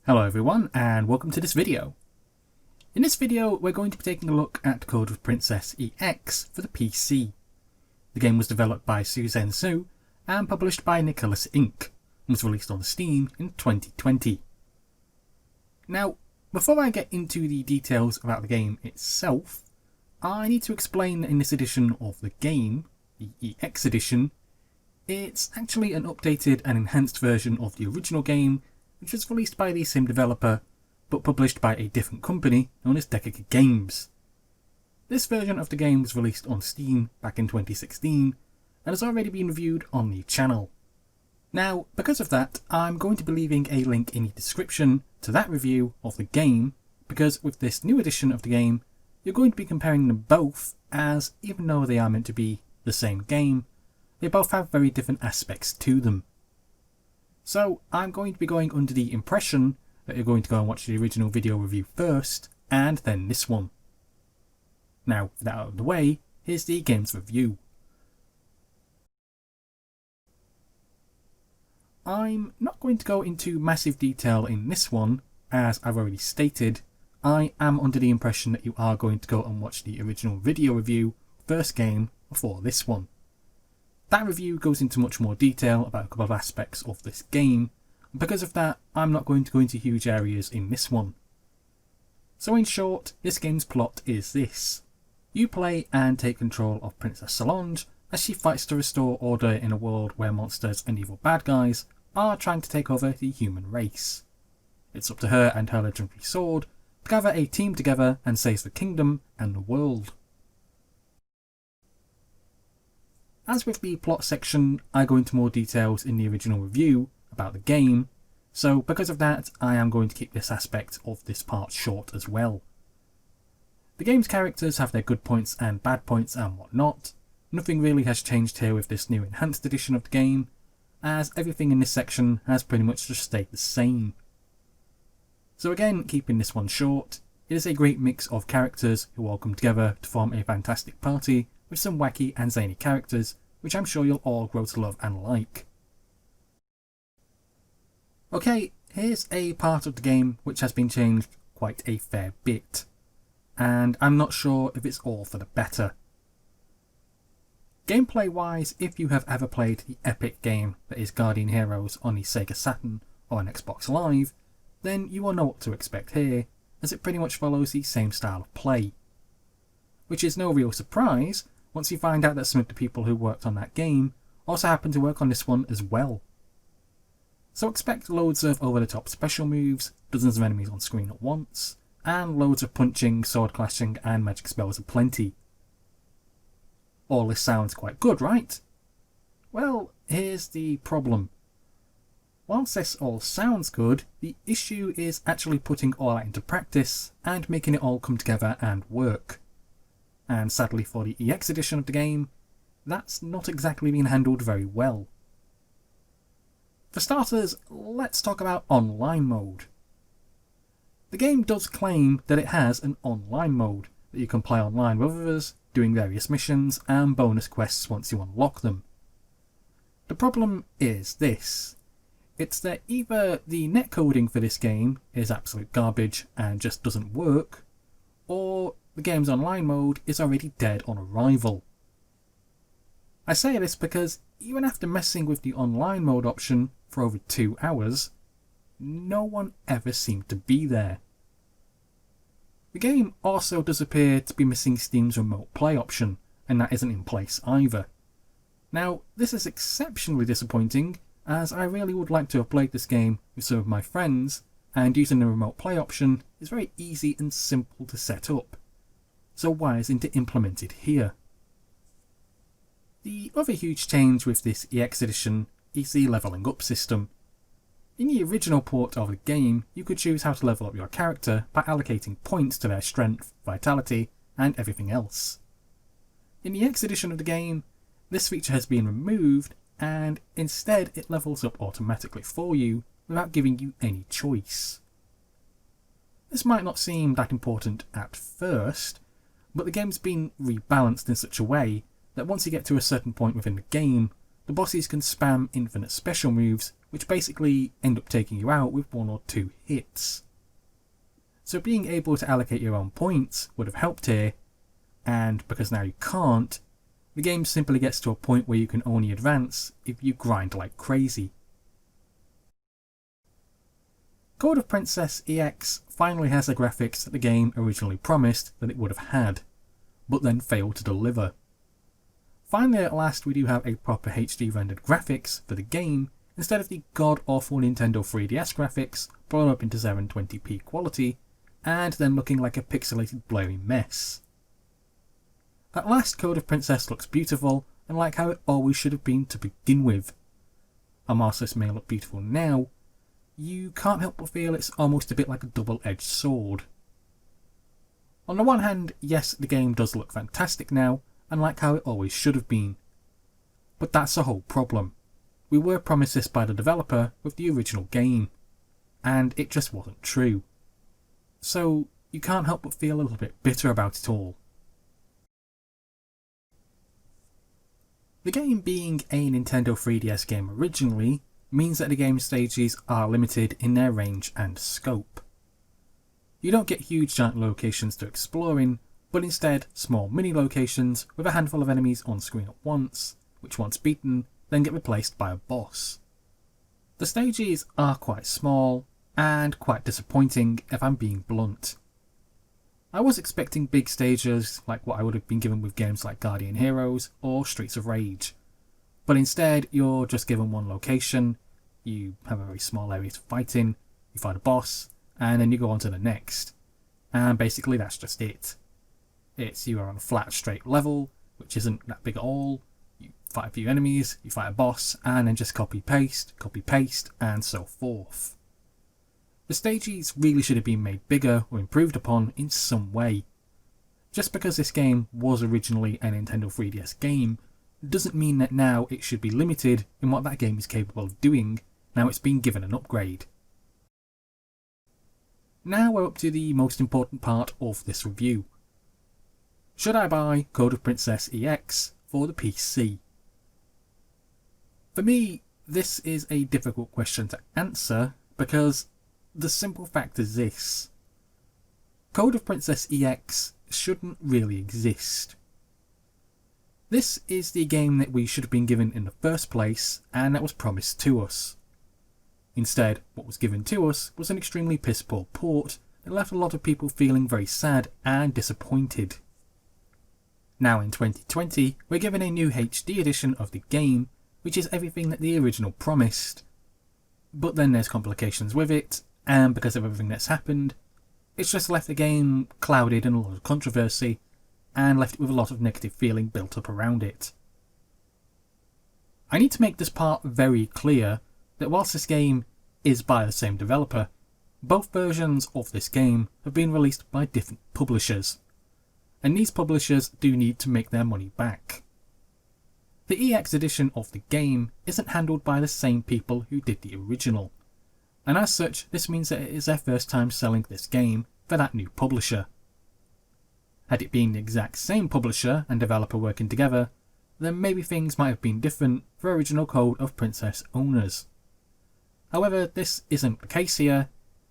Hello everyone and welcome to this video. In this video we're going to be taking a look at Code of Princess EX for the PC. The game was developed by Suzanne Su and published by Nicholas Inc. and was released on Steam in 2020. Now, before I get into the details about the game itself, I need to explain that in this edition of the game, the EX edition, it's actually an updated and enhanced version of the original game, which was released by the same developer, but published by a different company known as Decca Games. This version of the game was released on Steam back in 2016, and has already been reviewed on the channel. Now, because of that, I'm going to be leaving a link in the description to that review of the game, because with this new edition of the game, you're going to be comparing them both, as even though they are meant to be the same game, they both have very different aspects to them. So I'm going to be going under the impression that you're going to go and watch the original video review first, and then this one. Now, with that out of the way, here's the game's review. I'm not going to go into massive detail in this one, as I've already stated. I am under the impression that you are going to go and watch the original video review first game before this one. That review goes into much more detail about a couple of aspects of this game, and because of that I'm not going to go into huge areas in this one. So in short, this game's plot is this. You play and take control of Princess Solange as she fights to restore order in a world where monsters and evil bad guys are trying to take over the human race. It's up to her and her legendary sword to gather a team together and save the kingdom and the world. As with the plot section, I go into more details in the original review about the game, so because of that I am going to keep this aspect of this part short as well. The game's characters have their good points and bad points and whatnot. Nothing really has changed here with this new enhanced edition of the game, as everything in this section has pretty much just stayed the same. So again, keeping this one short, it is a great mix of characters who all come together to form a fantastic party with some wacky and zany characters, which I'm sure you'll all grow to love and like. Okay, here's a part of the game which has been changed quite a fair bit, and I'm not sure if it's all for the better. Gameplay wise, if you have ever played the epic game that is Guardian Heroes on the Sega Saturn or an Xbox Live, then you will know what to expect here, as it pretty much follows the same style of play. Which is no real surprise once you find out that some of the people who worked on that game also happen to work on this one as well. So expect loads of over-the-top special moves, dozens of enemies on screen at once, and loads of punching, sword clashing and magic spells aplenty. All this sounds quite good, right? Well, here's the problem. Whilst this all sounds good, the issue is actually putting all that into practice and making it all come together and work. And sadly for the EX edition of the game, that's not exactly been handled very well. For starters, let's talk about online mode. The game does claim that it has an online mode that you can play online with others, doing various missions and bonus quests once you unlock them. The problem is this. It's that either the netcoding for this game is absolute garbage and just doesn't work, or the game's online mode is already dead on arrival. I say this because even after messing with the online mode option for over 2 hours, no one ever seemed to be there. The game also does appear to be missing Steam's remote play option, and that isn't in place either. Now, this is exceptionally disappointing, as I really would like to have played this game with some of my friends, and using the remote play option is very easy and simple to set up. So why isn't it implemented here? The other huge change with this EX edition is the levelling up system. In the original port of the game, you could choose how to level up your character by allocating points to their strength, vitality, and everything else. In the EX edition of the game, this feature has been removed, and instead it levels up automatically for you without giving you any choice. This might not seem that important at first, but the game's been rebalanced in such a way that once you get to a certain point within the game, the bosses can spam infinite special moves, which basically end up taking you out with 1 or 2 hits. So being able to allocate your own points would have helped here, and because now you can't, the game simply gets to a point where you can only advance if you grind like crazy. Code of Princess EX finally has the graphics that the game originally promised that it would have had, but then failed to deliver. Finally at last we do have a proper HD rendered graphics for the game, instead of the god-awful Nintendo 3DS graphics blown up into 720p quality, and then looking like a pixelated blurry mess. At last Code of Princess looks beautiful, and like how it always should have been to begin with. And whilst this may look beautiful now, you can't help but feel it's almost a bit like a double-edged sword. On the one hand, yes, the game does look fantastic now, and like how it always should have been. But that's the whole problem. We were promised this by the developer with the original game, and it just wasn't true. So you can't help but feel a little bit bitter about it all. The game being a Nintendo 3DS game originally means that the game stages are limited in their range and scope. You don't get huge giant locations to explore in, but instead small mini locations with a handful of enemies on screen at once, which once beaten then get replaced by a boss. The stages are quite small and quite disappointing if I'm being blunt. I was expecting big stages like what I would have been given with games like Guardian Heroes or Streets of Rage, but instead you're just given one location, you have a very small area to fight in, you fight a boss, and then you go on to the next. And basically that's just it. You are on a flat straight level, which isn't that big at all. You fight a few enemies, you fight a boss, and then just copy paste, and so forth. The stages really should have been made bigger or improved upon in some way. Just because this game was originally a Nintendo 3DS game doesn't mean that now it should be limited in what that game is capable of doing now it's been given an upgrade. Now we're up to the most important part of this review. Should I buy Code of Princess EX for the PC? For me, this is a difficult question to answer because the simple fact is this. Code of Princess EX shouldn't really exist. This is the game that we should have been given in the first place and that was promised to us. Instead, what was given to us was an extremely piss-poor port that left a lot of people feeling very sad and disappointed. Now in 2020, we're given a new HD edition of the game, which is everything that the original promised. But then there's complications with it, and because of everything that's happened, it's just left the game clouded in a lot of controversy, and left it with a lot of negative feeling built up around it. I need to make this part very clear that whilst this game is by the same developer, both versions of this game have been released by different publishers, and these publishers do need to make their money back. The EX edition of the game isn't handled by the same people who did the original, and as such this means that it is their first time selling this game for that new publisher. Had it been the exact same publisher and developer working together, then maybe things might have been different for original Code of Princess owners. However, this isn't the case here,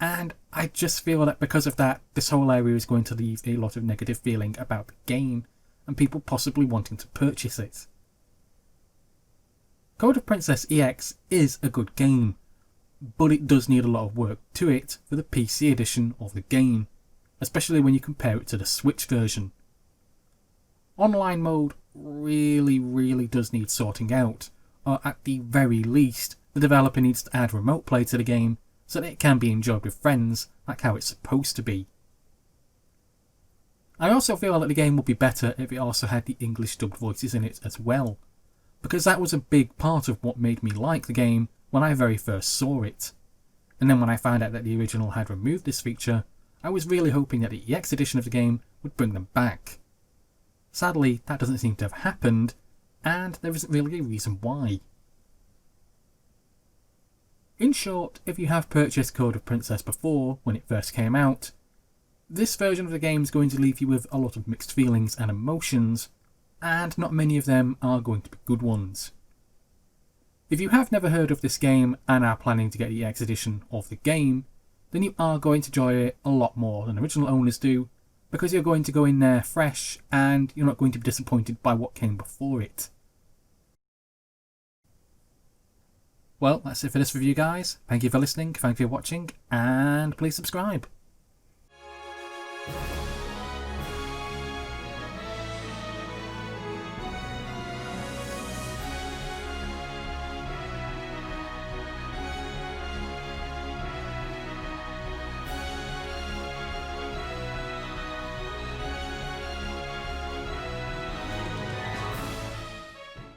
and I just feel that because of that, this whole area is going to leave a lot of negative feeling about the game, and people possibly wanting to purchase it. Code of Princess EX is a good game, but it does need a lot of work to it for the PC edition of the game, especially when you compare it to the Switch version. Online mode really does need sorting out, or at the very least, the developer needs to add remote play to the game so that it can be enjoyed with friends like how it's supposed to be. I also feel that the game would be better if it also had the English dubbed voices in it as well, because that was a big part of what made me like the game when I very first saw it. And then when I found out that the original had removed this feature, I was really hoping that the EX edition of the game would bring them back. Sadly, that doesn't seem to have happened, and there isn't really a reason why. In short, if you have purchased Code of Princess before, when it first came out, this version of the game is going to leave you with a lot of mixed feelings and emotions, and not many of them are going to be good ones. If you have never heard of this game and are planning to get the EX edition of the game, then you are going to enjoy it a lot more than original owners do, because you're going to go in there fresh and you're not going to be disappointed by what came before it. Well, that's it for this review, guys. Thank you for listening, thank you for watching, and please subscribe.